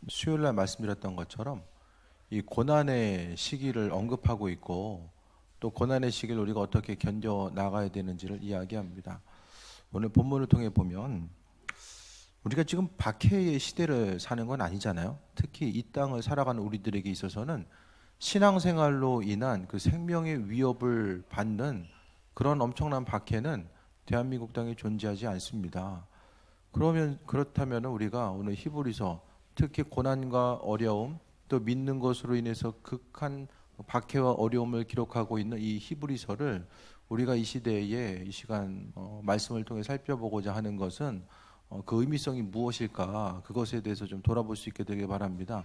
수요일 날 말씀드렸던 것처럼 이 고난의 시기를 언급하고 있고 또 고난의 시기를 우리가 어떻게 견뎌 나가야 되는지를 이야기합니다. 오늘 본문을 통해 보면 우리가 지금 박해의 시대를 사는 건 아니잖아요. 특히 이 땅을 살아가는 우리들에게 있어서는 신앙생활로 인한 그 생명의 위협을 받는 그런 엄청난 박해는 대한민국 땅에 존재하지 않습니다. 그렇다면 우리가 오늘 히브리서 특히 고난과 어려움 또 믿는 것으로 인해서 극한 박해와 어려움을 기록하고 있는 이 히브리서를 우리가 이 시대에 이 시간 말씀을 통해 살펴보고자 하는 것은 그 의미성이 무엇일까 그것에 대해서 좀 돌아볼 수 있게 되길 바랍니다.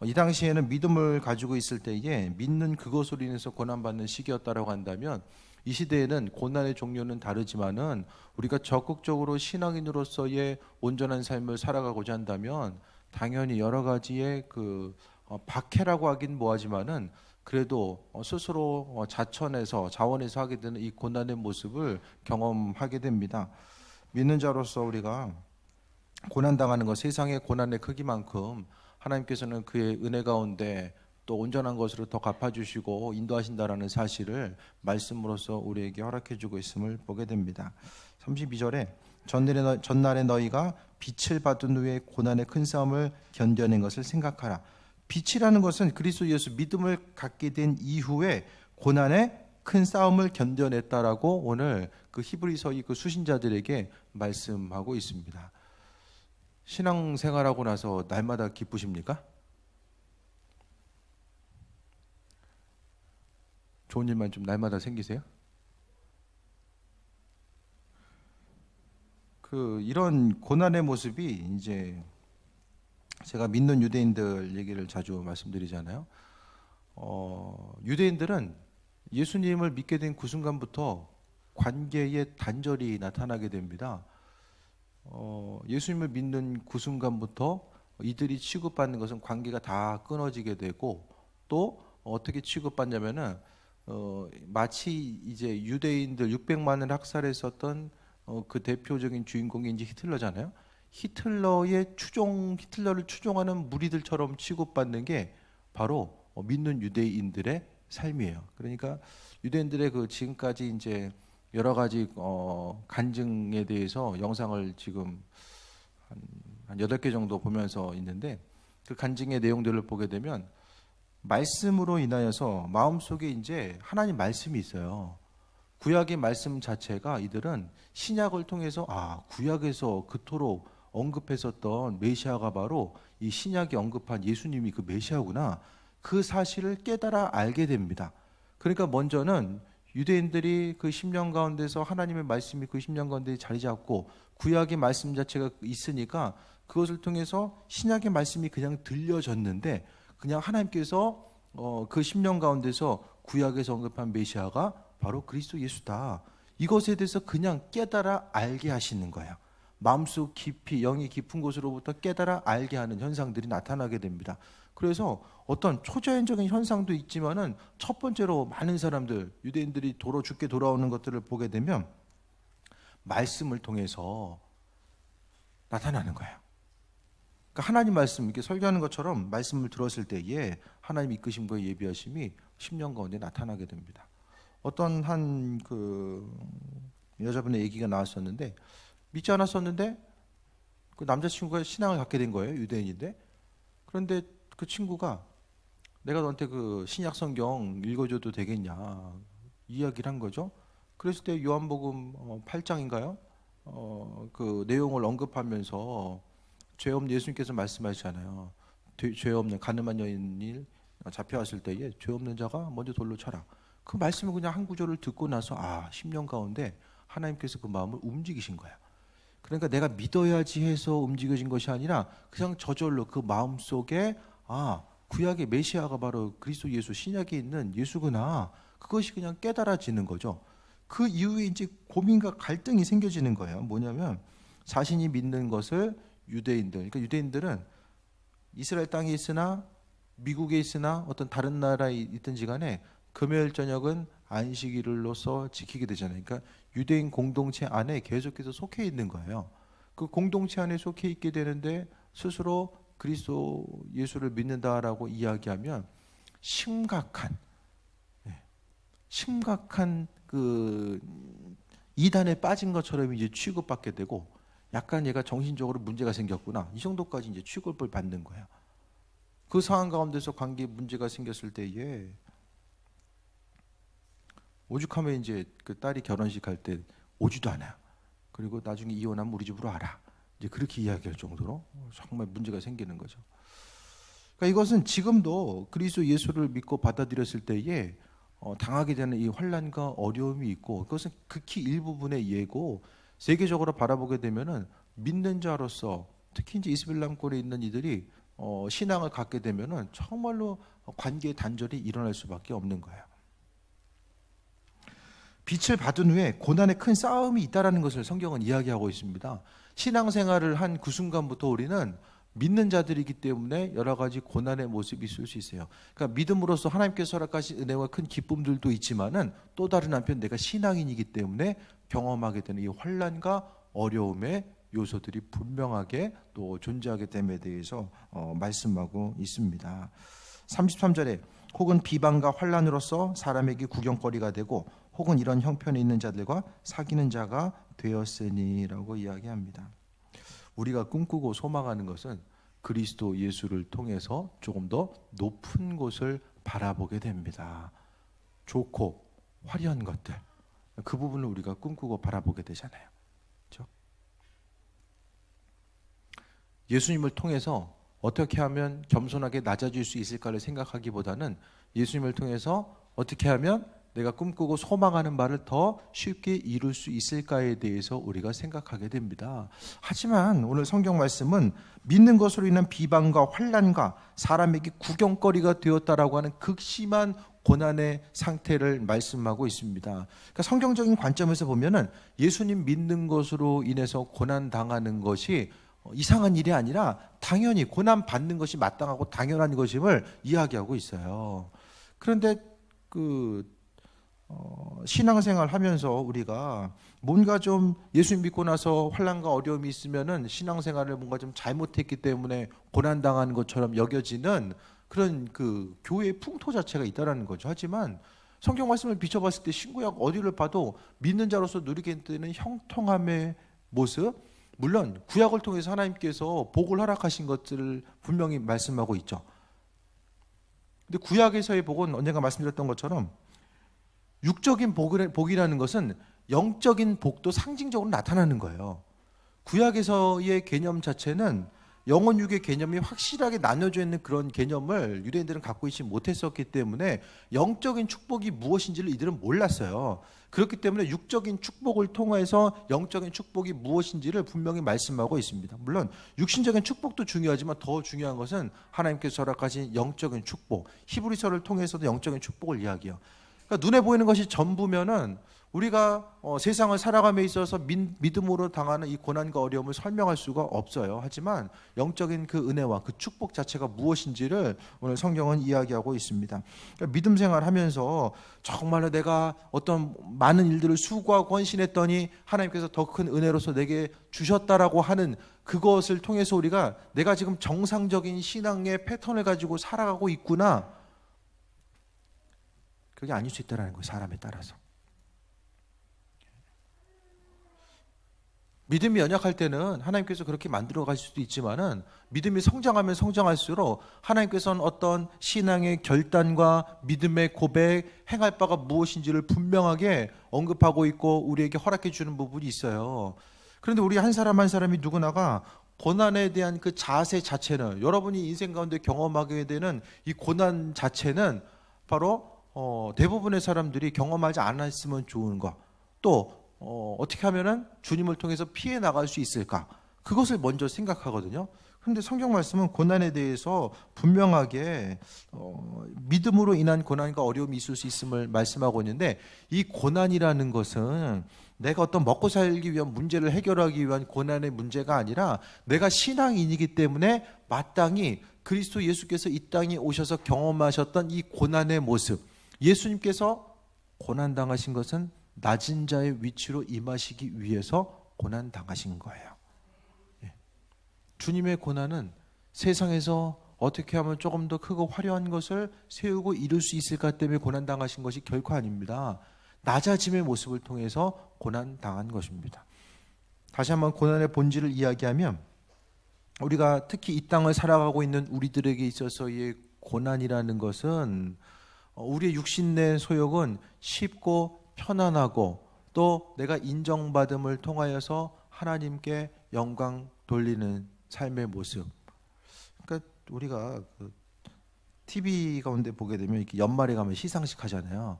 이 당시에는 믿음을 가지고 있을 때에 믿는 그것으로 인해서 고난받는 시기였다라고 한다면 이 시대에는 고난의 종류는 다르지만은 우리가 적극적으로 신앙인으로서의 온전한 삶을 살아가고자 한다면 당연히 여러 가지의 그 박해라고 하긴 뭐하지만은 그래도 스스로 자천해서 자원해서 하게 되는 이 고난의 모습을 경험하게 됩니다. 믿는 자로서 우리가 고난당하는 것, 세상의 고난의 크기만큼 하나님께서는 그의 은혜 가운데 또 온전한 것으로 더 갚아주시고 인도하신다라는 사실을 말씀으로써 우리에게 허락해주고 있음을 보게 됩니다. 32절에 전날에 너희가 빛을 받은 후에 고난의 큰 싸움을 견뎌낸 것을 생각하라. 빛이라는 것은 그리스도 예수 믿음을 갖게 된 이후에 고난의 큰 싸움을 견뎌냈다라고 오늘 그 히브리서의 그 수신자들에게 말씀하고 있습니다. 신앙생활하고 나서 날마다 기쁘십니까? 좋은 일만 좀 날마다 생기세요? 이런 고난의 모습이 이제 제가 믿는 유대인들 얘기를 자주 말씀드리잖아요. 유대인들은 예수님을 믿게 된 그 순간부터 관계에 단절이 나타나게 됩니다. 예수님을 믿는 그 순간부터 이들이 취급받는 것은 관계가 다 끊어지게 되고 또 어떻게 취급받냐면은 마치 이제 유대인들 600만을 학살했었던 그 대표적인 주인공이 이제 히틀러잖아요. 히틀러를 추종하는 무리들처럼 취급받는 게 바로 믿는 유대인들의 삶이에요. 그러니까 유대인들의 그 지금까지 이제 여러 가지 간증에 대해서 영상을 지금 한 8개 정도 보면서 있는데 그 간증의 내용들을 보게 되면 말씀으로 인하여서 마음속에 이제 하나님 말씀이 있어요. 구약의 말씀 자체가 이들은 신약을 통해서 구약에서 그토록 언급했었던 메시아가 바로 이 신약이 언급한 예수님이 그 메시아구나. 그 사실을 깨달아 알게 됩니다. 그러니까 먼저는 유대인들이 그 10년 가운데서 하나님의 말씀이 그 10년 가운데 자리 잡고 구약의 말씀 자체가 있으니까 그것을 통해서 신약의 말씀이 그냥 들려졌는데 그냥 하나님께서 그 10년 가운데서 구약에서 언급한 메시아가 바로 그리스도 예수다. 이것에 대해서 그냥 깨달아 알게 하시는 거예요. 마음속 깊이 영이 깊은 곳으로부터 깨달아 알게 하는 현상들이 나타나게 됩니다. 그래서 어떤 초자연적인 현상도 있지만은 첫 번째로 많은 사람들 유대인들이 도로 죽게 돌아오는 것들을 보게 되면 말씀을 통해서 나타나는 거예요. 그러니까 하나님 말씀 이렇게 설교하는 것처럼 말씀을 들었을 때에 하나님 이끄심과 예비하심이 10년 가운데 나타나게 됩니다. 어떤 한 그 여자분의 얘기가 나왔었는데 믿지 않았었는데 그 남자친구가 신앙을 갖게 된 거예요. 유대인인데. 그런데 그 친구가 내가 너한테 그 신약 성경 읽어줘도 되겠냐 이야기를 한 거죠. 그랬을 때 요한복음 8장인가요? 그 내용을 언급하면서 죄 없는 예수님께서 말씀하시잖아요. 죄 없는 가늠한 여인이 잡혀왔을 때에 죄 없는 자가 먼저 돌로 쳐라. 그 말씀을 그냥 한 구절을 듣고 나서 10년 가운데 하나님께서 그 마음을 움직이신 거야. 그러니까 내가 믿어야지 해서 움직여진 것이 아니라 그냥 저절로 그 마음 속에 구약의 메시아가 바로 그리스도 예수 신약에 있는 예수구나. 그것이 그냥 깨달아지는 거죠. 그 이후에 이제 고민과 갈등이 생겨지는 거예요. 뭐냐면 자신이 믿는 것을 그러니까 유대인들은 이스라엘 땅에 있으나 미국에 있으나 어떤 다른 나라에 있든지 간에 금요일 저녁은 안식일로서 지키게 되잖아요. 그러니까 유대인 공동체 안에 계속해서 속해 있는 거예요. 그 공동체 안에 속해 있게 되는데 스스로 그리스도 예수를 믿는다라고 이야기하면 심각한 그 이단에 빠진 것처럼 이제 취급받게 되고, 약간 얘가 정신적으로 문제가 생겼구나, 이 정도까지 이제 취급을 받는 거야. 그 상황 가운데서 관계에 문제가 생겼을 때에 오죽하면 이제 그 딸이 결혼식 할 때 오지도 않아요. 그리고 나중에 이혼하면 우리 집으로 와라, 이제 그렇게 이야기할 정도로 정말 문제가 생기는 거죠. 그러니까 이것은 지금도 그리스도 예수를 믿고 받아들였을 때에 당하게 되는 이 환난과 어려움이 있고, 그것은 극히 일부분의 예고, 세계적으로 바라보게 되면은 믿는 자로서 특히 이제 이슬람권에 있는 이들이 신앙을 갖게 되면은 정말로 관계의 단절이 일어날 수밖에 없는 거예요. 빛을 받은 후에 고난의 큰 싸움이 있다라는 것을 성경은 이야기하고 있습니다. 신앙생활을 한 그 순간부터 우리는 믿는 자들이기 때문에 여러 가지 고난의 모습이 있을 수 있어요. 그러니까 믿음으로써 하나님께서 허락하신 은혜와 큰 기쁨들도 있지만은 또 다른 한편 내가 신앙인이기 때문에 경험하게 되는 이 환난과 어려움의 요소들이 분명하게 또 존재하게 됨에 대해서 말씀하고 있습니다. 33절에 혹은 비방과 환난으로서 사람에게 구경거리가 되고 혹은 이런 형편에 있는 자들과 사귀는 자가 되었으니라고 이야기합니다. 우리가 꿈꾸고 소망하는 것은 그리스도 예수를 통해서 조금 더 높은 곳을 바라보게 됩니다. 좋고 화려한 것들, 그 부분을 우리가 꿈꾸고 바라보게 되잖아요. 그렇죠? 예수님을 통해서 어떻게 하면 겸손하게 낮아질 수 있을까를 생각하기보다는 예수님을 통해서 어떻게 하면 내가 꿈꾸고 소망하는 바를 더 쉽게 이룰 수 있을까에 대해서 우리가 생각하게 됩니다. 하지만 오늘 성경 말씀은 믿는 것으로 인한 비방과 환난과 사람에게 구경거리가 되었다라고 하는 극심한 고난의 상태를 말씀하고 있습니다. 그러니까 성경적인 관점에서 보면은 예수님 믿는 것으로 인해서 고난 당하는 것이 이상한 일이 아니라 당연히 고난 받는 것이 마땅하고 당연한 것임을 이야기하고 있어요. 그런데 신앙생활 하면서 우리가 뭔가 좀 예수 믿고 나서 환난과 어려움이 있으면은 신앙생활을 뭔가 좀 잘못했기 때문에 고난당하는 것처럼 여겨지는 그런 그 교회의 풍토 자체가 있다라는 거죠. 하지만 성경 말씀을 비춰봤을 때 신구약 어디를 봐도 믿는 자로서 누리게 되는 형통함의 모습, 물론 구약을 통해서 하나님께서 복을 허락하신 것들을 분명히 말씀하고 있죠. 근데 구약에서의 복은 언젠가 말씀드렸던 것처럼 육적인 복이라는 것은 영적인 복도 상징적으로 나타나는 거예요. 구약에서의 개념 자체는 영혼 육의 개념이 확실하게 나눠져 있는 그런 개념을 유대인들은 갖고 있지 못했었기 때문에 영적인 축복이 무엇인지를 이들은 몰랐어요. 그렇기 때문에 육적인 축복을 통해서 영적인 축복이 무엇인지를 분명히 말씀하고 있습니다. 물론 육신적인 축복도 중요하지만 더 중요한 것은 하나님께서 허락하신 영적인 축복, 히브리서를 통해서도 영적인 축복을 이야기해요. 그러니까 눈에 보이는 것이 전부면은 우리가 세상을 살아감에 있어서 믿음으로 당하는 이 고난과 어려움을 설명할 수가 없어요. 하지만 영적인 그 은혜와 그 축복 자체가 무엇인지를 오늘 성경은 이야기하고 있습니다. 그러니까 믿음 생활하면서 정말로 내가 어떤 많은 일들을 수고하고 헌신했더니 하나님께서 더 큰 은혜로서 내게 주셨다라고 하는 그것을 통해서 우리가 내가 지금 정상적인 신앙의 패턴을 가지고 살아가고 있구나, 그게 아닐 수 있다는 거예요. 사람에 따라서. 믿음이 연약할 때는 하나님께서 그렇게 만들어 가실 수도 있지만은 믿음이 성장하면 성장할수록 하나님께서는 어떤 신앙의 결단과 믿음의 고백, 행할 바가 무엇인지를 분명하게 언급하고 있고 우리에게 허락해 주는 부분이 있어요. 그런데 우리 한 사람 한 사람이 누구나가 고난에 대한 그 자세 자체는, 여러분이 인생 가운데 경험하게 되는 이 고난 자체는 바로 대부분의 사람들이 경험하지 않았으면 좋은 것, 또 어떻게 하면은 주님을 통해서 피해 나갈 수 있을까, 그것을 먼저 생각하거든요. 그런데 성경 말씀은 고난에 대해서 분명하게 믿음으로 인한 고난과 어려움이 있을 수 있음을 말씀하고 있는데, 이 고난이라는 것은 내가 어떤 먹고 살기 위한 문제를 해결하기 위한 고난의 문제가 아니라 내가 신앙인이기 때문에 마땅히 그리스도 예수께서 이 땅에 오셔서 경험하셨던 이 고난의 모습, 예수님께서 고난당하신 것은 낮은 자의 위치로 임하시기 위해서 고난당하신 거예요. 주님의 고난은 세상에서 어떻게 하면 조금 더 크고 화려한 것을 세우고 이룰 수 있을까 때문에 고난당하신 것이 결코 아닙니다. 낮아짐의 모습을 통해서 고난당한 것입니다. 다시 한번 고난의 본질을 이야기하면, 우리가 특히 이 땅을 살아가고 있는 우리들에게 있어서의 고난이라는 것은, 우리의 육신의 소욕은 쉽고 편안하고 또 내가 인정받음을 통하여서 하나님께 영광 돌리는 삶의 모습. 그러니까 우리가 TV 가운데 보게 되면 이렇게 연말에 가면 시상식 하잖아요.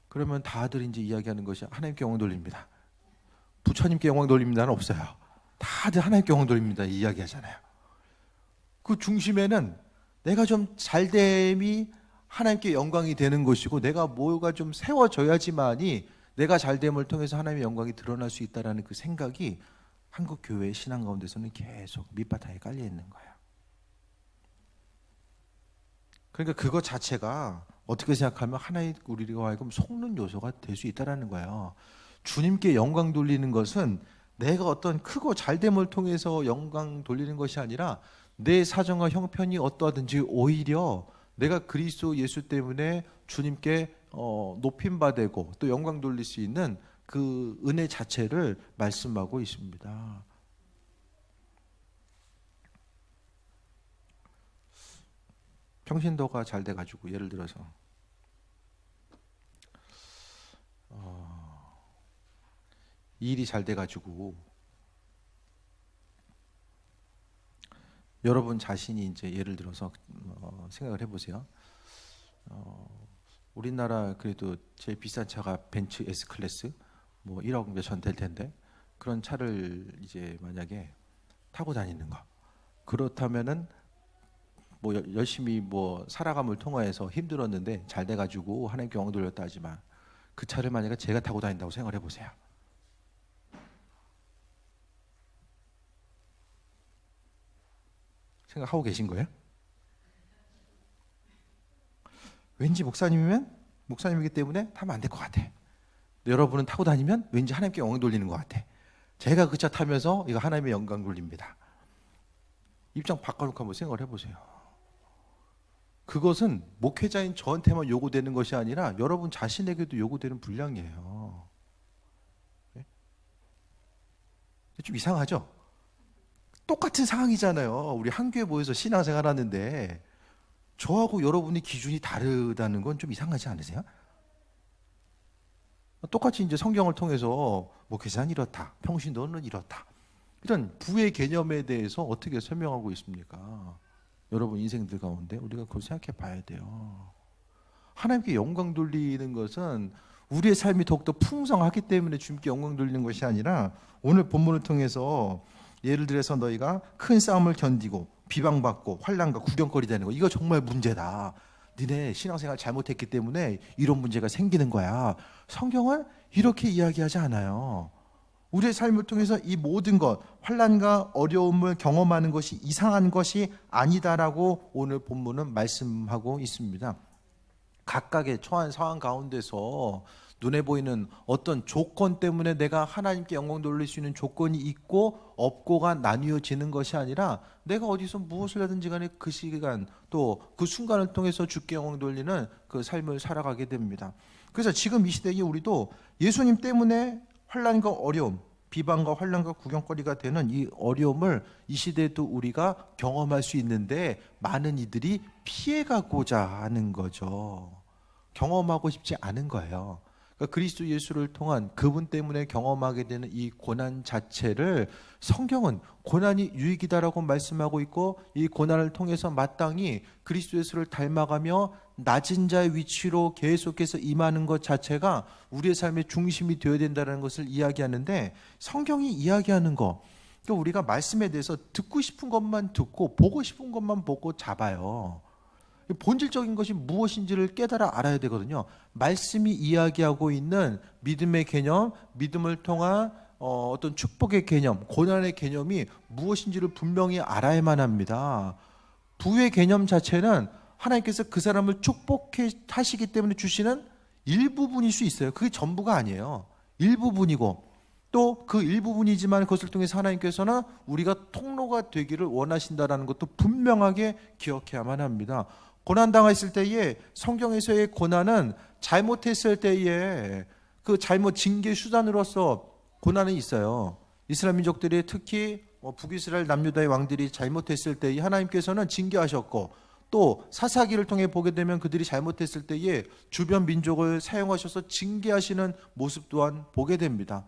그러면 다들 이제 이야기하는 것이 하나님께 영광 돌립니다. 부처님께 영광 돌립니다는 없어요. 다들 하나님께 영광 돌립니다 이야기하잖아요. 그 중심에는 내가 좀 잘됨이 하나님께 영광이 되는 것이고, 내가 뭐가 좀 세워져야지만이 내가 잘됨을 통해서 하나님의 영광이 드러날 수 있다는 그 생각이 한국 교회의 신앙 가운데서는 계속 밑바탕에 깔려 있는 거예요. 그러니까 그것 자체가 어떻게 생각하면 하나의 우리가 하여금 속는 요소가 될 수 있다는 거예요. 주님께 영광 돌리는 것은 내가 어떤 크고 잘됨을 통해서 영광 돌리는 것이 아니라, 내 사정과 형편이 어떠하든지 오히려 내가 그리스도 예수 때문에 주님께 높임받고 또 영광 돌릴 수 있는 그 은혜 자체를 말씀하고 있습니다. 평신도가 잘 돼가지고, 예를 들어서 일이 잘 돼가지고 여러분 자신이 이제 예를 들어서 생각을 해보세요. 우리나라 그래도 제일 비싼 차가 벤츠 S클래스 뭐 1억 몇천 될 텐데, 그런 차를 이제 만약에 타고 다니는 거, 그렇다면은 뭐 열심히 뭐 살아감을 통하여서 힘들었는데 잘 돼가지고 하나님께 영광 돌렸다 하지만, 그 차를 만약에 제가 타고 다닌다고 생각을 해보세요. 생각하고 계신 거예요? 왠지 목사님이기 때문에 타면 안 될 것 같아. 여러분은 타고 다니면 왠지 하나님께 영광 돌리는 것 같아. 제가 그 차 타면서 이거 하나님의 영광 돌립니다. 입장 바꿔놓고 한번 생각을 해보세요. 그것은 목회자인 저한테만 요구되는 것이 아니라 여러분 자신에게도 요구되는 분량이에요. 좀 이상하죠? 똑같은 상황이잖아요. 우리 한 교회 모여서 신앙생활 하는데 저하고 여러분의 기준이 다르다는 건 좀 이상하지 않으세요? 똑같이 이제 성경을 통해서 목회자는 이렇다, 평신도는 이렇다, 이런 부의 개념에 대해서 어떻게 설명하고 있습니까? 여러분 인생들 가운데 우리가 그걸 생각해 봐야 돼요. 하나님께 영광 돌리는 것은 우리의 삶이 더욱더 풍성하기 때문에 주님께 영광 돌리는 것이 아니라, 오늘 본문을 통해서 예를 들어서 너희가 큰 싸움을 견디고 비방받고 환난과 구경거리 되는 거, 이거 정말 문제다. 니네 신앙생활 잘못했기 때문에 이런 문제가 생기는 거야. 성경은 이렇게 이야기하지 않아요. 우리의 삶을 통해서 이 모든 것, 환난과 어려움을 경험하는 것이 이상한 것이 아니다라고 오늘 본문은 말씀하고 있습니다. 각각의 처한 상황 가운데서 눈에 보이는 어떤 조건 때문에 내가 하나님께 영광 돌릴 수 있는 조건이 있고 없고가 나뉘어지는 것이 아니라, 내가 어디서 무엇을 하든지 간에 그 시간 또 그 순간을 통해서 주께 영광 돌리는 그 삶을 살아가게 됩니다. 그래서 지금 이 시대에 우리도 예수님 때문에 환난과 어려움, 비방과 환난과 구경거리가 되는 이 어려움을 이 시대에도 우리가 경험할 수 있는데, 많은 이들이 피해가고자 하는 거죠. 경험하고 싶지 않은 거예요. 그러니까 그리스도 예수를 통한 그분 때문에 경험하게 되는 이 고난 자체를 성경은 고난이 유익이다라고 말씀하고 있고, 이 고난을 통해서 마땅히 그리스도 예수를 닮아가며 낮은 자의 위치로 계속해서 임하는 것 자체가 우리의 삶의 중심이 되어야 된다는 것을 이야기하는데, 성경이 이야기하는 거, 또 우리가 말씀에 대해서 듣고 싶은 것만 듣고 보고 싶은 것만 보고 잡아요. 본질적인 것이 무엇인지를 깨달아 알아야 되거든요. 말씀이 이야기하고 있는 믿음의 개념, 믿음을 통한 어떤 축복의 개념, 고난의 개념이 무엇인지를 분명히 알아야만 합니다. 부의 개념 자체는 하나님께서 그 사람을 축복해 하시기 때문에 주시는 일부분일 수 있어요. 그게 전부가 아니에요. 일부분이고, 또 그 일부분이지만 그것을 통해서 하나님께서는 우리가 통로가 되기를 원하신다라는 것도 분명하게 기억해야만 합니다. 고난당했을 때에 성경에서의 고난은 잘못했을 때에 그 잘못 징계 수단으로서 고난이 있어요. 이스라엘 민족들이 특히 북이스라엘 남유다의 왕들이 잘못했을 때에 하나님께서는 징계하셨고, 또 사사기를 통해 보게 되면 그들이 잘못했을 때에 주변 민족을 사용하셔서 징계하시는 모습 또한 보게 됩니다.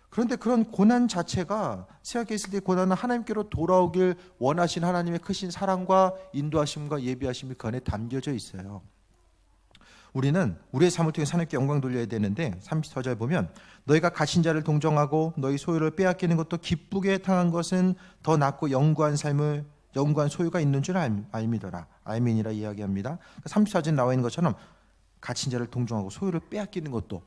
그런데 그런 고난 자체가, 생각했을 때 고난은 하나님께로 돌아오길 원하신 하나님의 크신 사랑과 인도하심과 예비하심이 그 안에 담겨져 있어요. 우리는 우리의 삶을 통해 하나님께 영광 돌려야 되는데 34절 보면 너희가 갇힌 자를 동정하고 너희 소유를 빼앗기는 것도 기쁘게 당한 것은 더 낫고 영구한 소유가 있는 줄 알미더라. 알민이라 이야기합니다. 34절에 나와 있는 것처럼 갇힌 자를 동정하고 소유를 빼앗기는 것도,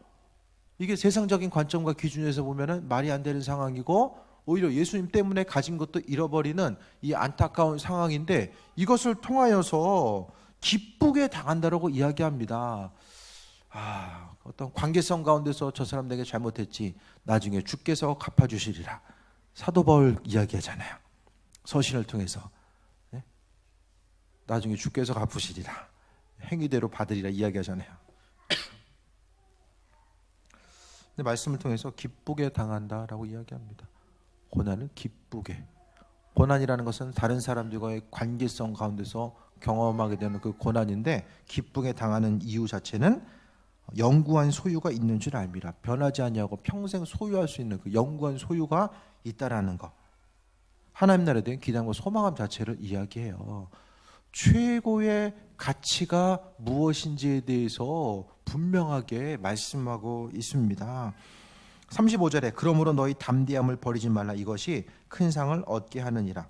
이게 세상적인 관점과 기준에서 보면은 말이 안 되는 상황이고, 오히려 예수님 때문에 가진 것도 잃어버리는 이 안타까운 상황인데, 이것을 통하여서 기쁘게 당한다라고 이야기합니다. 어떤 관계성 가운데서 저 사람 내게 잘못했지, 나중에 주께서 갚아주시리라. 사도 바울 이야기하잖아요. 서신을 통해서 나중에 주께서 갚으시리라, 행위대로 받으리라 이야기하잖아요. 근데 말씀을 통해서 기쁘게 당한다라고 이야기합니다. 고난을 기쁘게. 고난이라는 것은 다른 사람들과의 관계성 가운데서 경험하게 되는 그 고난인데, 기쁘게 당하는 이유 자체는 영구한 소유가 있는 줄 알미라. 변하지 아니하고 평생 소유할 수 있는 그 영구한 소유가 있다라는 것. 하나님 나라에 대한 기대함과 소망함 자체를 이야기해요. 최고의 가치가 무엇인지에 대해서 분명하게 말씀하고 있습니다. 35절에 그러므로 너희 담대함을 버리지 말라. 이것이 큰 상을 얻게 하느니라.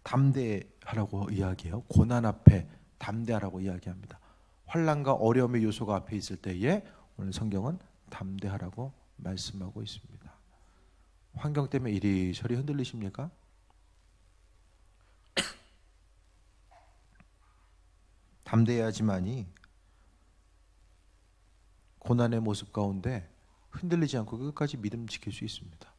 담대하라고 이야기해요. 고난 앞에 담대하라고 이야기합니다. 환난과 어려움의 요소가 앞에 있을 때에 오늘 성경은 담대하라고 말씀하고 있습니다. 환경 때문에 이리저리 흔들리십니까? 담대해야지만이 고난의 모습 가운데 흔들리지 않고 끝까지 믿음 지킬 수 있습니다.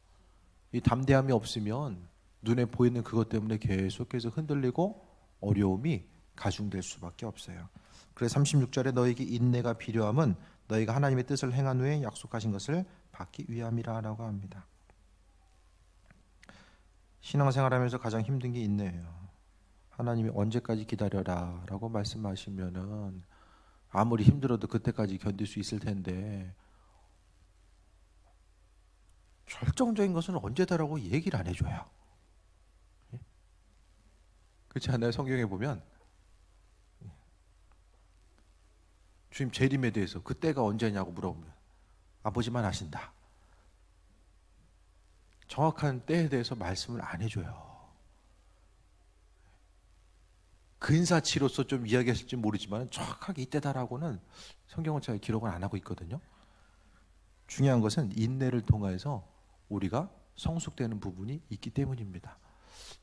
이 담대함이 없으면 눈에 보이는 그것 때문에 계속해서 흔들리고 어려움이 가중될 수밖에 없어요. 그래서 36절에 너에게 인내가 필요함은 너희가 하나님의 뜻을 행한 후에 약속하신 것을 받기 위함이라 라고 합니다. 신앙생활하면서 가장 힘든 게 인내예요. 하나님이 언제까지 기다려라 라고 말씀하시면은 아무리 힘들어도 그때까지 견딜 수 있을 텐데, 결정적인 것은 언제다라고 얘기를 안 해줘요. 그렇지 않나요? 성경에 보면 주님 재림에 대해서 그때가 언제냐고 물어보면 아버지만 아신다. 정확한 때에 대해서 말씀을 안 해줘요. 근사치로서 좀 이야기했을지 모르지만 정확하게 이때다라고는 성경은 잘 기록을 안 하고 있거든요. 중요한 것은 인내를 통해서 우리가 성숙되는 부분이 있기 때문입니다.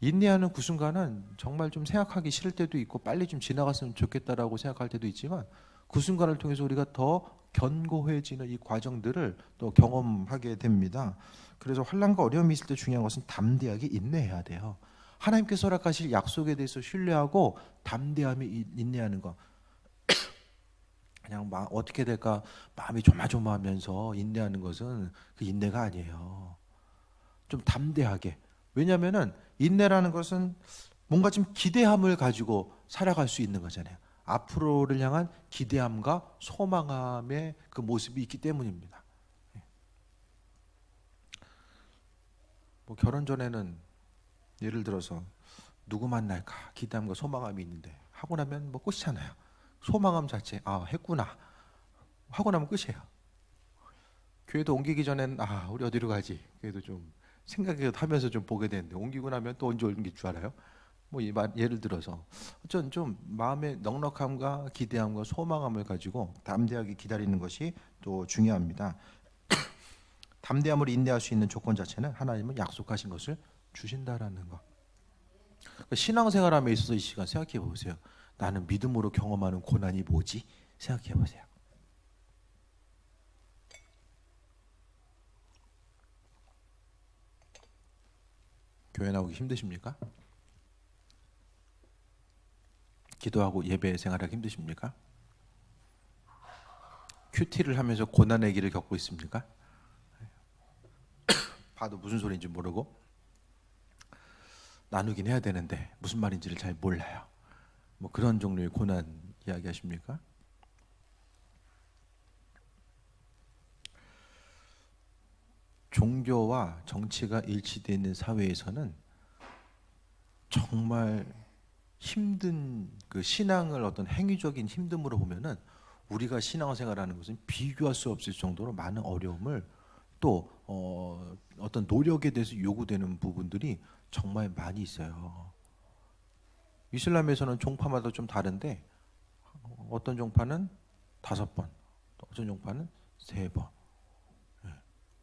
인내하는 그 순간은 정말 좀 생각하기 싫을 때도 있고 빨리 좀 지나갔으면 좋겠다라고 생각할 때도 있지만, 그 순간을 통해서 우리가 더 견고해지는 이 과정들을 또 경험하게 됩니다. 그래서 환난과 어려움이 있을 때 중요한 것은 담대하게 인내해야 돼요. 하나님께서 허락하실 약속에 대해서 신뢰하고 담대함이 인내하는 것. 그냥 어떻게 될까 마음이 조마조마하면서 인내하는 것은 그 인내가 아니에요. 좀 담대하게. 왜냐하면은 인내라는 것은 뭔가 좀 기대함을 가지고 살아갈 수 있는 거잖아요. 앞으로를 향한 기대함과 소망함의 그 모습이 있기 때문입니다. 뭐 결혼 전에는 예를 들어서 누구 만날까 기대함과 소망함이 있는데, 하고 나면 뭐 끝이잖아요. 소망함 자체, 했구나 하고 나면 끝이에요. 교회도 옮기기 전엔 우리 어디로 가지, 그래도 좀 생각하면서 좀 보게 되는데, 옮기고 나면 또 언제 옮길 줄 알아요? 뭐 예를 들어서 어쩐 좀 마음의 넉넉함과 기대함과 소망함을 가지고 담대하게 기다리는 것이 또 중요합니다. 담대함으로 인내할 수 있는 조건 자체는 하나님은 약속하신 것을 주신다라는 것. 신앙생활함에 있어서 이 시간 생각해 보세요. 나는 믿음으로 경험하는 고난이 뭐지? 생각해 보세요. 교회 나오기 힘드십니까? 기도하고 예배 생활하기 힘드십니까? 큐티를 하면서 고난의 길을 겪고 있습니까? 봐도 무슨 소리인지 모르고 나누긴 해야 되는데 무슨 말인지를 잘 몰라요. 뭐 그런 종류의 고난 이야기 하십니까? 종교와 정치가 일치되어 있는 사회에서는 정말 힘든 그 신앙을 어떤 행위적인 힘듦으로 보면은 우리가 신앙생활하는 것은 비교할 수 없을 정도로 많은 어려움을 또 어떤 노력에 대해서 요구되는 부분들이 정말 많이 있어요. 이슬람에서는 종파마다 좀 다른데 어떤 종파는 5번, 어떤 종파는 3번.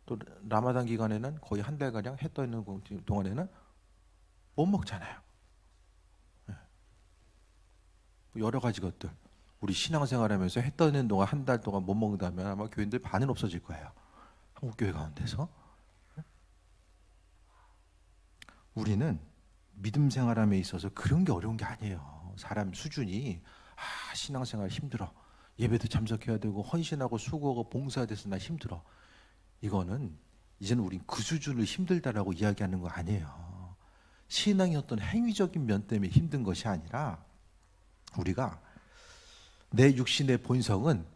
또 라마단 기간에는 거의 한 달가량 해 떠 있는 동안에는 못 먹잖아요. 여러 가지 것들. 우리 신앙생활하면서 해 떠 있는 동안 한 달 동안 못 먹는다면 아마 교인들 반은 없어질 거예요. 한국 교회 가운데서. 우리는 믿음 생활함에 있어서 그런 게 어려운 게 아니에요. 사람 수준이 신앙생활 힘들어. 예배도 참석해야 되고 헌신하고 수고하고 봉사해야 돼서 나 힘들어. 이거는 이제는 우린 그 수준을 힘들다라고 이야기하는 거 아니에요. 신앙의 어떤 행위적인 면 때문에 힘든 것이 아니라 우리가 내 육신의 본성은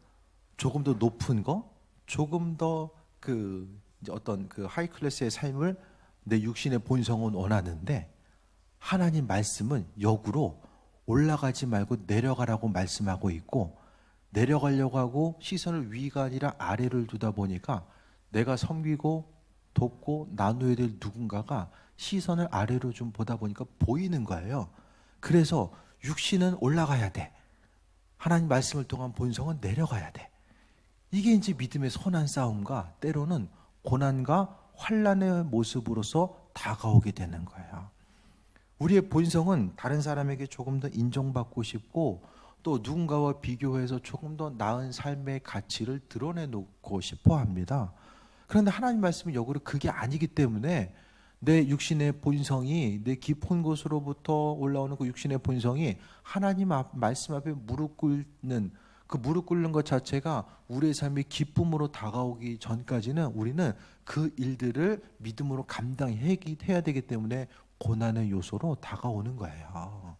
조금 더 높은 거, 조금 더 어떤 그 하이 클래스의 삶을 내 육신의 본성은 원하는데 하나님 말씀은 역으로 올라가지 말고 내려가라고 말씀하고 있고 내려가려고 하고 시선을 위가 아니라 아래를 두다 보니까 내가 섬기고 돕고 나누어야 될 누군가가 시선을 아래로 좀 보다 보니까 보이는 거예요. 그래서 육신은 올라가야 돼. 하나님 말씀을 통한 본성은 내려가야 돼. 이게 이제 믿음의 선한 싸움과 때로는 고난과 환난의 모습으로서 다가오게 되는 거예요. 우리의 본성은 다른 사람에게 조금 더 인정받고 싶고 또 누군가와 비교해서 조금 더 나은 삶의 가치를 드러내놓고 싶어 합니다. 그런데 하나님 말씀은 역으로 그게 아니기 때문에 내 육신의 본성이 내 깊은 곳으로부터 올라오는 그 육신의 본성이 하나님 말씀 앞에 무릎 꿇는 그 무릎 꿇는 것 자체가 우리의 삶이 기쁨으로 다가오기 전까지는 우리는 그 일들을 믿음으로 감당해야 되기 때문에 고난의 요소로 다가오는 거예요.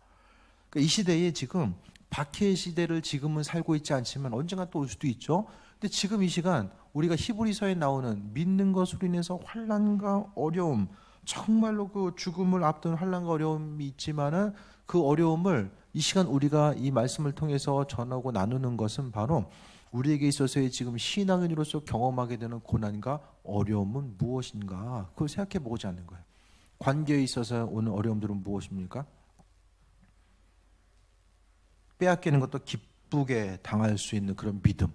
그러니까 이 시대에 지금 박해의 시대를 지금은 살고 있지 않지만 언젠가 또 올 수도 있죠. 근데 지금 이 시간 우리가 히브리서에 나오는 믿는 것으로 인해서 환난과 어려움, 정말로 그 죽음을 앞둔 환난과 어려움이 있지만은 그 어려움을 이 시간 우리가 이 말씀을 통해서 전하고 나누는 것은 바로 우리에게 있어서의 지금 신앙인으로서 경험하게 되는 고난과 어려움은 무엇인가 그걸 생각해 보고자 하는 거예요. 관계에 있어서 오는 어려움들은 무엇입니까? 빼앗기는 것도 기쁘게 당할 수 있는 그런 믿음,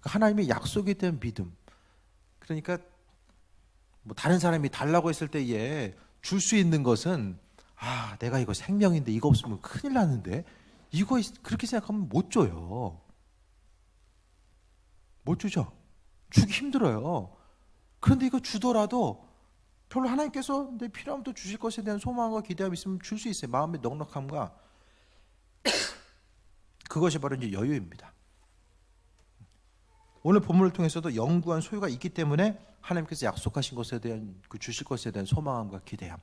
하나님의 약속에 대한 믿음. 그러니까 뭐 다른 사람이 달라고 했을 때에 줄 수 있는 것은 내가 이거 생명인데 이거 없으면 큰일 나는데 이거 그렇게 생각하면 못 줘요. 못 주죠. 주기 힘들어요. 그런데 이거 주더라도 별로 하나님께서 내 필요하면 또 주실 것에 대한 소망과 기대함이 있으면 줄 수 있어요. 마음의 넉넉함과 그것이 바로 이제 여유입니다. 오늘 본문을 통해서도 영구한 소유가 있기 때문에 하나님께서 약속하신 것에 대한 그 주실 것에 대한 소망함과 기대함,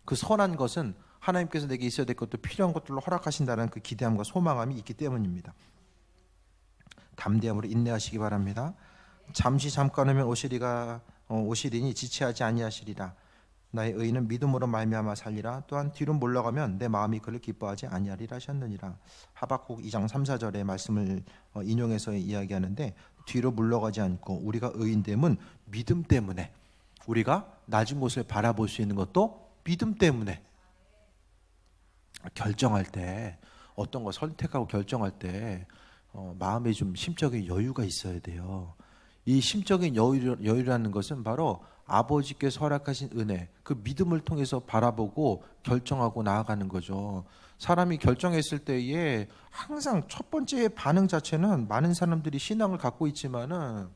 그 선한 것은 하나님께서 내게 있어야 될 것도 필요한 것들로 허락하신다는 그 기대함과 소망함이 있기 때문입니다. 담대함으로 인내하시기 바랍니다. 잠시 잠깐 오면 오시리니 지체하지 아니하시리라. 나의 의인은 믿음으로 말미암아 살리라. 또한 뒤로 물러가면 내 마음이 그를 기뻐하지 아니하리라 하셨느니라. 하박국 2장 3, 4절의 말씀을 인용해서 이야기하는데 뒤로 물러가지 않고 우리가 의인됨은 믿음 때문에 우리가 낮은 곳을 바라볼 수 있는 것도 믿음 때문에 결정할 때 어떤 거 선택하고 결정할 때 마음에 좀 심적인 여유가 있어야 돼요. 이 심적인 여유라는 것은 바로 아버지께서 허락하신 은혜, 그 믿음을 통해서 바라보고 결정하고 나아가는 거죠. 사람이 결정했을 때에 항상 첫 번째 반응 자체는 많은 사람들이 신앙을 갖고 있지만은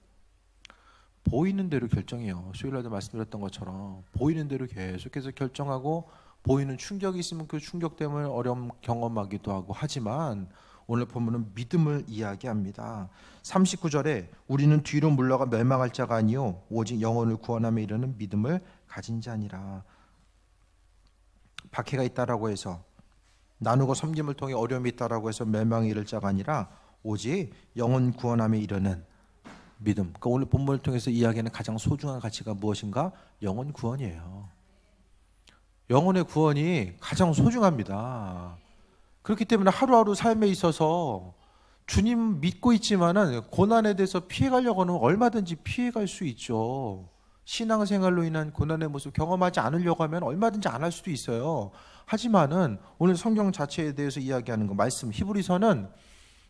보이는 대로 결정해요. 수요일날도 말씀드렸던 것처럼 보이는 대로 계속해서 결정하고 보이는 충격이 있으면 그 충격 때문에 어려움 경험하기도 하고 하지만 오늘 본문은 믿음을 이야기합니다. 39절에 우리는 뒤로 물러가 멸망할 자가 아니요 오직 영혼을 구원함에 이르는 믿음을 가진 자니라. 박해가 있다라고 해서 나누고 섬김을 통해 어려움이 있다라고 해서 멸망에 이를 자가 아니라 오직 영혼 구원함에 이르는 믿음. 그러니까 오늘 본문을 통해서 이야기하는 가장 소중한 가치가 무엇인가? 영혼 구원이에요. 영혼의 구원이 가장 소중합니다. 그렇기 때문에 하루하루 삶에 있어서 주님 믿고 있지만은 고난에 대해서 피해가려고 하면 얼마든지 피해갈 수 있죠. 신앙생활로 인한 고난의 모습 경험하지 않으려고 하면 얼마든지 안 할 수도 있어요. 하지만은 오늘 성경 자체에 대해서 이야기하는 거 말씀 히브리서는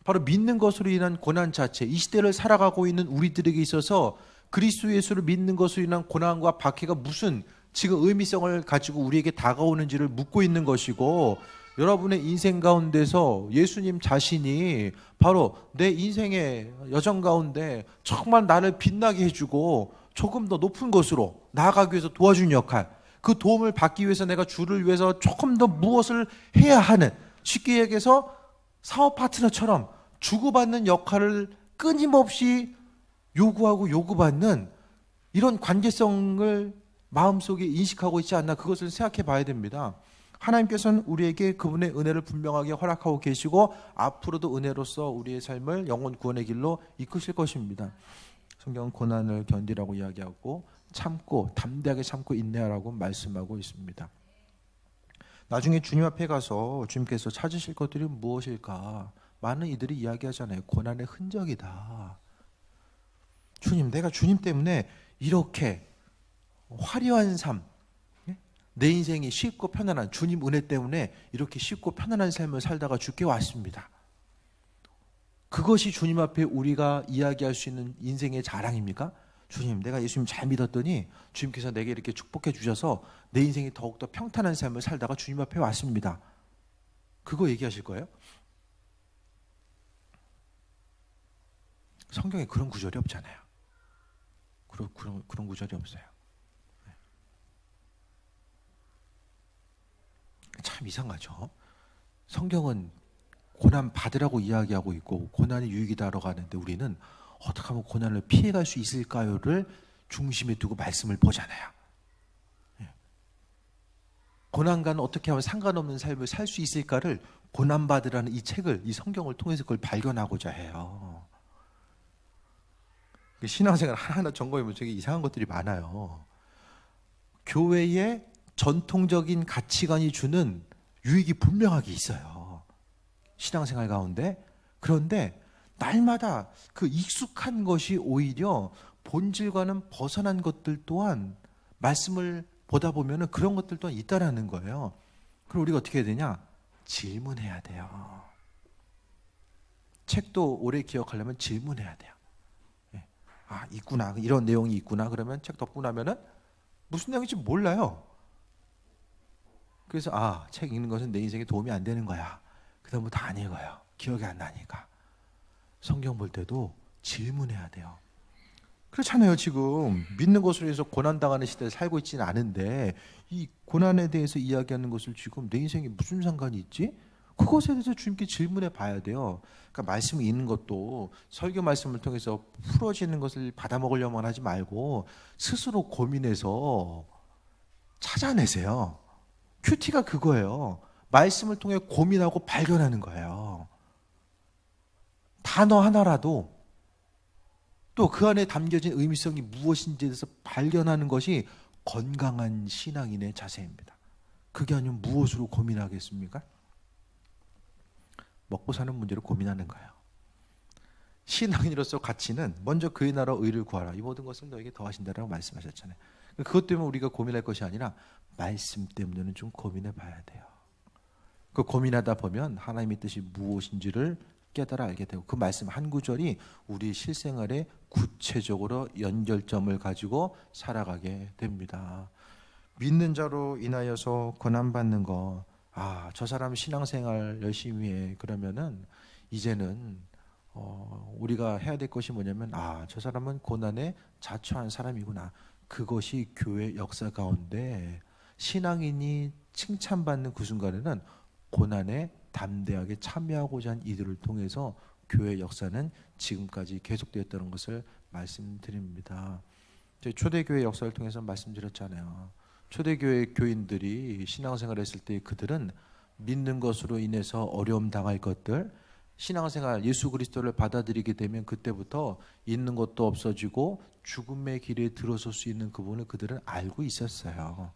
바로 믿는 것으로 인한 고난 자체, 이 시대를 살아가고 있는 우리들에게 있어서 그리스도 예수를 믿는 것으로 인한 고난과 박해가 무슨 지금 의미성을 가지고 우리에게 다가오는지를 묻고 있는 것이고, 여러분의 인생 가운데서 예수님 자신이 바로 내 인생의 여정 가운데 정말 나를 빛나게 해주고 조금 더 높은 곳으로 나아가기 위해서 도와준 역할, 그 도움을 받기 위해서 내가 주를 위해서 조금 더 무엇을 해야 하는, 쉽게 얘기해서 사업 파트너처럼 주고받는 역할을 끊임없이 요구하고 요구받는 이런 관계성을 마음속에 인식하고 있지 않나, 그것을 생각해 봐야 됩니다. 하나님께서는 우리에게 그분의 은혜를 분명하게 허락하고 계시고 앞으로도 은혜로서 우리의 삶을 영혼 구원의 길로 이끄실 것입니다. 성경은 고난을 견디라고 이야기하고 참고 담대하게 참고 인내하라고 말씀하고 있습니다. 나중에 주님 앞에 가서 주님께서 찾으실 것들이 무엇일까? 많은 이들이 이야기하잖아요. 고난의 흔적이다. 주님, 내가 주님 때문에 이렇게 화려한 삶, 내 인생이 쉽고 편안한, 주님 은혜 때문에 이렇게 쉽고 편안한 삶을 살다가 죽게 왔습니다. 그것이 주님 앞에 우리가 이야기할 수 있는 인생의 자랑입니까? 주님, 내가 예수님 잘 믿었더니 주님께서 내게 이렇게 축복해 주셔서 내 인생이 더욱더 평탄한 삶을 살다가 주님 앞에 왔습니다. 그거 얘기하실 거예요? 성경에 그런 구절이 없잖아요. 그런 구절이 없어요. 참 이상하죠. 성경은 고난 받으라고 이야기하고 있고 고난이 유익이다라고 하는데 우리는 어떻게 하면 고난을 피해갈 수 있을까요를 중심에 두고 말씀을 보잖아요. 고난과는 어떻게 하면 상관없는 삶을 살 수 있을까를 고난받으라는 이 책을, 이 성경을 통해서 그걸 발견하고자 해요. 신앙생활 하나하나 점검해보면 되게 이상한 것들이 많아요. 교회의 전통적인 가치관이 주는 유익이 분명하게 있어요. 신앙생활 가운데. 그런데 날마다 그 익숙한 것이 오히려 본질과는 벗어난 것들 또한 말씀을 보다 보면 그런 것들 또한 있다라는 거예요. 그럼 우리가 어떻게 해야 되냐? 질문해야 돼요. 책도 오래 기억하려면 질문해야 돼요. 아, 있구나. 이런 내용이 있구나. 그러면 책 덮고 나면은 무슨 내용인지 몰라요. 그래서 책 읽는 것은 내 인생에 도움이 안 되는 거야. 그다음부터 안 읽어요. 기억이 안 나니까. 성경 볼 때도 질문해야 돼요. 그렇잖아요. 지금 믿는 것으로 해서 고난당하는 시대에 살고 있지는 않은데 이 고난에 대해서 이야기하는 것을 지금 내 인생에 무슨 상관이 있지? 그것에 대해서 주님께 질문해 봐야 돼요. 그러니까 말씀이 있는 것도 설교 말씀을 통해서 풀어지는 것을 받아먹으려만 하지 말고 스스로 고민해서 찾아내세요. 큐티가 그거예요. 말씀을 통해 고민하고 발견하는 거예요. 단어 하나라도 또 그 안에 담겨진 의미성이 무엇인지에 대해서 발견하는 것이 건강한 신앙인의 자세입니다. 그게 아니면 무엇으로 고민하겠습니까? 먹고 사는 문제로 고민하는 거예요. 신앙인으로서 가치는 먼저 그의 나라 의를 구하라. 이 모든 것을 너에게 더하신다라고 말씀하셨잖아요. 그것 때문에 우리가 고민할 것이 아니라 말씀 때문에는 좀 고민해 봐야 돼요. 그 고민하다 보면 하나님의 뜻이 무엇인지를 깨달아 알게 되고 그 말씀 한 구절이 우리 실생활에 구체적으로 연결점을 가지고 살아가게 됩니다. 믿는 자로 인하여서 고난받는 거, 저 사람 신앙생활 열심히 해. 그러면은 이제는 우리가 해야 될 것이 뭐냐면 저 사람은 고난에 자초한 사람이구나. 그것이 교회 역사 가운데 신앙인이 칭찬받는 그 순간에는 고난에 담대하게 참여하고자 한 이들을 통해서 교회 역사는 지금까지 계속되었다는 것을 말씀드립니다. 초대교회 역사를 통해서 말씀드렸잖아요. 초대교회 교인들이 신앙생활을 했을 때 그들은 믿는 것으로 인해서 어려움 당할 것들, 신앙생활 예수 그리스도를 받아들이게 되면 그때부터 있는 것도 없어지고 죽음의 길에 들어설 수 있는 그분을 그들은 알고 있었어요.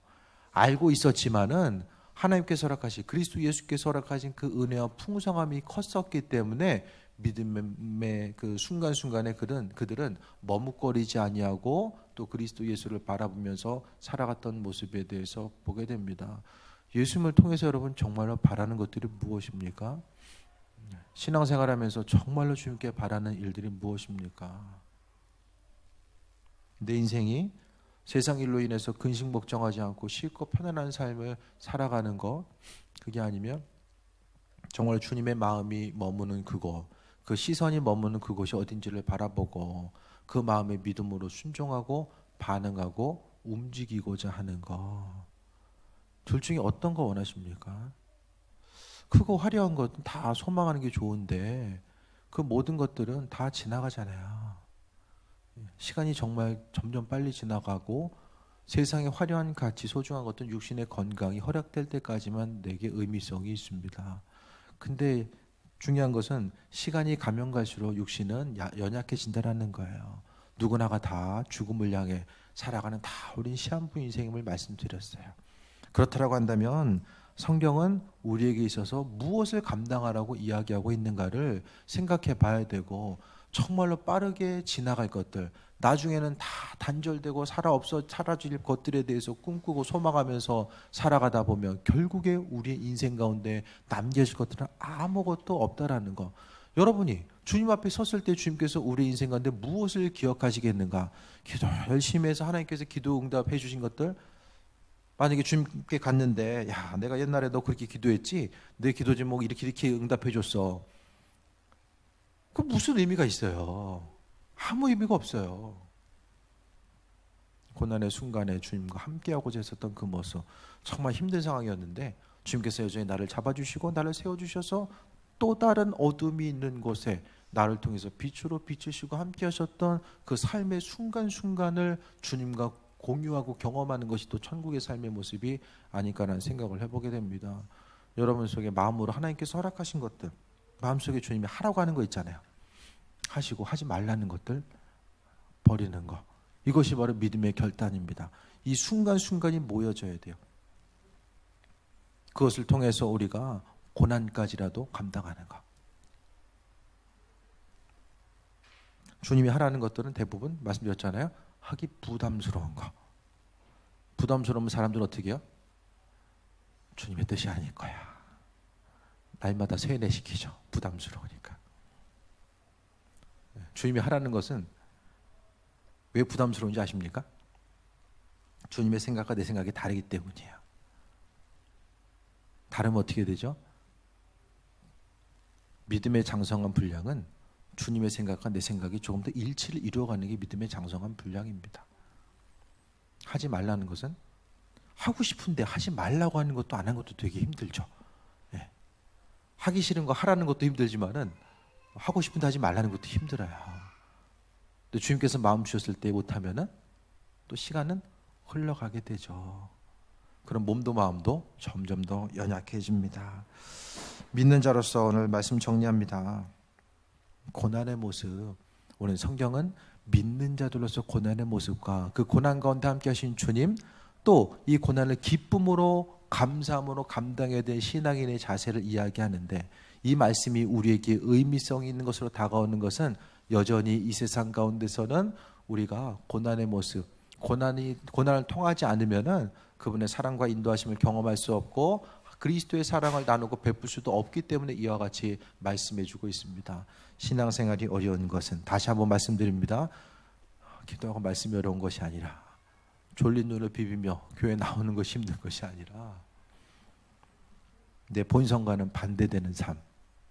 알고 있었지만은 하나님께서 허락하신 그리스도 예수께서 허락하신 그 은혜와 풍성함이 컸었기 때문에 믿음의 그 순간순간에 그들은 머뭇거리지 아니하고 또 그리스도 예수를 바라보면서 살아갔던 모습에 대해서 보게 됩니다. 예수님을 통해서 여러분 정말로 바라는 것들이 무엇입니까? 신앙생활하면서 정말로 주님께 바라는 일들이 무엇입니까? 내 인생이 세상 일로 인해서 근심걱정하지 않고 쉽고 편안한 삶을 살아가는 것, 그게 아니면 정말 주님의 마음이 머무는 그곳, 그 시선이 머무는 그곳이 어딘지를 바라보고 그 마음의 믿음으로 순종하고 반응하고 움직이고자 하는 것, 둘 중에 어떤 거 원하십니까? 크고 화려한 것은 다 소망하는 게 좋은데 그 모든 것들은 다 지나가잖아요. 시간이 정말 점점 빨리 지나가고 세상의 화려한 가치, 소중한 것들은 육신의 건강이 허락될 때까지만 내게 의미성이 있습니다. 근데 중요한 것은 시간이 가면 갈수록 육신은 연약해진다는 거예요. 누구나가 다 죽음을 향해 살아가는 다 우린 시한부 인생임을 말씀드렸어요. 그렇다고 한다면 성경은 우리에게 있어서 무엇을 감당하라고 이야기하고 있는가를 생각해 봐야 되고, 정말로 빠르게 지나갈 것들, 나중에는 다 단절되고 사라질 것들에 대해서 꿈꾸고 소망하면서 살아가다 보면 결국에 우리의 인생 가운데 남겨질 것들은 아무것도 없다라는 거. 여러분이 주님 앞에 섰을 때 주님께서 우리 인생 가운데 무엇을 기억하시겠는가? 기도 열심히 해서 하나님께서 기도 응답해 주신 것들, 만약에 주님께 갔는데 내가 옛날에 너 그렇게 기도했지? 내 기도 제목 이렇게 응답해 줬어. 그 무슨 의미가 있어요? 아무 의미가 없어요. 고난의 순간에 주님과 함께하고자 했었던 그 모습, 정말 힘든 상황이었는데 주님께서 여전히 나를 잡아주시고 나를 세워주셔서 또 다른 어둠이 있는 곳에 나를 통해서 빛으로 비추시고 함께하셨던 그 삶의 순간순간을 주님과 공유하고 경험하는 것이 또 천국의 삶의 모습이 아닐까라는 생각을 해보게 됩니다. 여러분 속에 마음으로 하나님께서 허락하신 것들, 마음속에 주님이 하라고 하는 거 있잖아요. 하시고 하지 말라는 것들 버리는 거, 이것이 바로 믿음의 결단입니다. 이 순간순간이 모여져야 돼요. 그것을 통해서 우리가 고난까지라도 감당하는 것. 주님이 하라는 것들은 대부분 말씀드렸잖아요. 하기 부담스러운 거. 부담스러우면 사람들은 어떻게 해요? 주님의 뜻이 아닐 거야. 날마다 세뇌시키죠. 부담스러우니까. 주님이 하라는 것은 왜 부담스러운지 아십니까? 주님의 생각과 내 생각이 다르기 때문이에요. 다르면 어떻게 되죠? 믿음의 장성한 분량은 주님의 생각과 내 생각이 조금 더 일치를 이루어가는 게 믿음의 장성한 분량입니다. 하지 말라는 것은 하고 싶은데 하지 말라고 하는 것도 안 하는 것도 되게 힘들죠. 예. 하기 싫은 거 하라는 것도 힘들지만은 하고 싶은데 하지 말라는 것도 힘들어요. 근데 주님께서 마음 주셨을 때 못하면은 또 시간은 흘러가게 되죠. 그럼 몸도 마음도 점점 더 연약해집니다. 믿는 자로서 오늘 말씀 정리합니다. 고난의 모습, 오늘 성경은 믿는 자들로서 고난의 모습과 그 고난 가운데 함께 하신 주님, 또 이 고난을 기쁨으로 감사함으로 감당해야 될 신앙인의 자세를 이야기하는데, 이 말씀이 우리에게 의미성이 있는 것으로 다가오는 것은 여전히 이 세상 가운데서는 우리가 고난의 모습, 고난을 통하지 않으면은 그분의 사랑과 인도하심을 경험할 수 없고 그리스도의 사랑을 나누고 베풀 수도 없기 때문에 이와 같이 말씀해 주고 있습니다. 신앙생활이 어려운 것은, 다시 한번 말씀드립니다. 기도하고 말씀이 어려운 것이 아니라 졸린 눈을 비비며 교회 나오는 것이 힘든 것이 아니라 내 본성과는 반대되는 삶.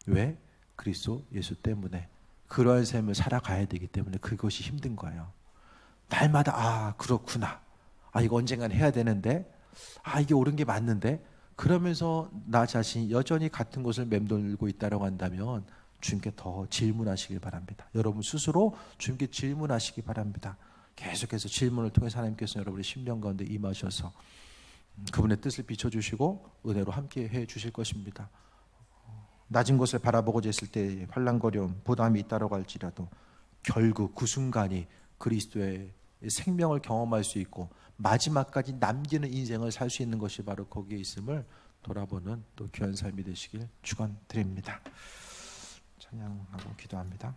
왜? 그리스도 예수 때문에. 그러한 삶을 살아가야 되기 때문에 그것이 힘든 거예요. 날마다 아 그렇구나, 아 이거 언젠간 해야 되는데, 아 이게 옳은 게 맞는데, 그러면서 나 자신이 여전히 같은 곳을 맴돌고 있다고 한다면 주님께 더 질문하시길 바랍니다. 여러분 스스로 주님께 질문하시기 바랍니다. 계속해서 질문을 통해서 하나님께서 여러분의 심령 가운데 임하셔서 그분의 뜻을 비춰주시고 은혜로 함께 해 주실 것입니다. 낮은 곳을 바라보고자 했을 때 환난거려움, 부담이 있다고 할지라도 결국 그 순간이 그리스도의 생명을 경험할 수 있고 마지막까지 남기는 인생을 살 수 있는 것이 바로 거기에 있음을 돌아보는 또 귀한 삶이 되시길 축원드립니다. 찬양하고 기도합니다.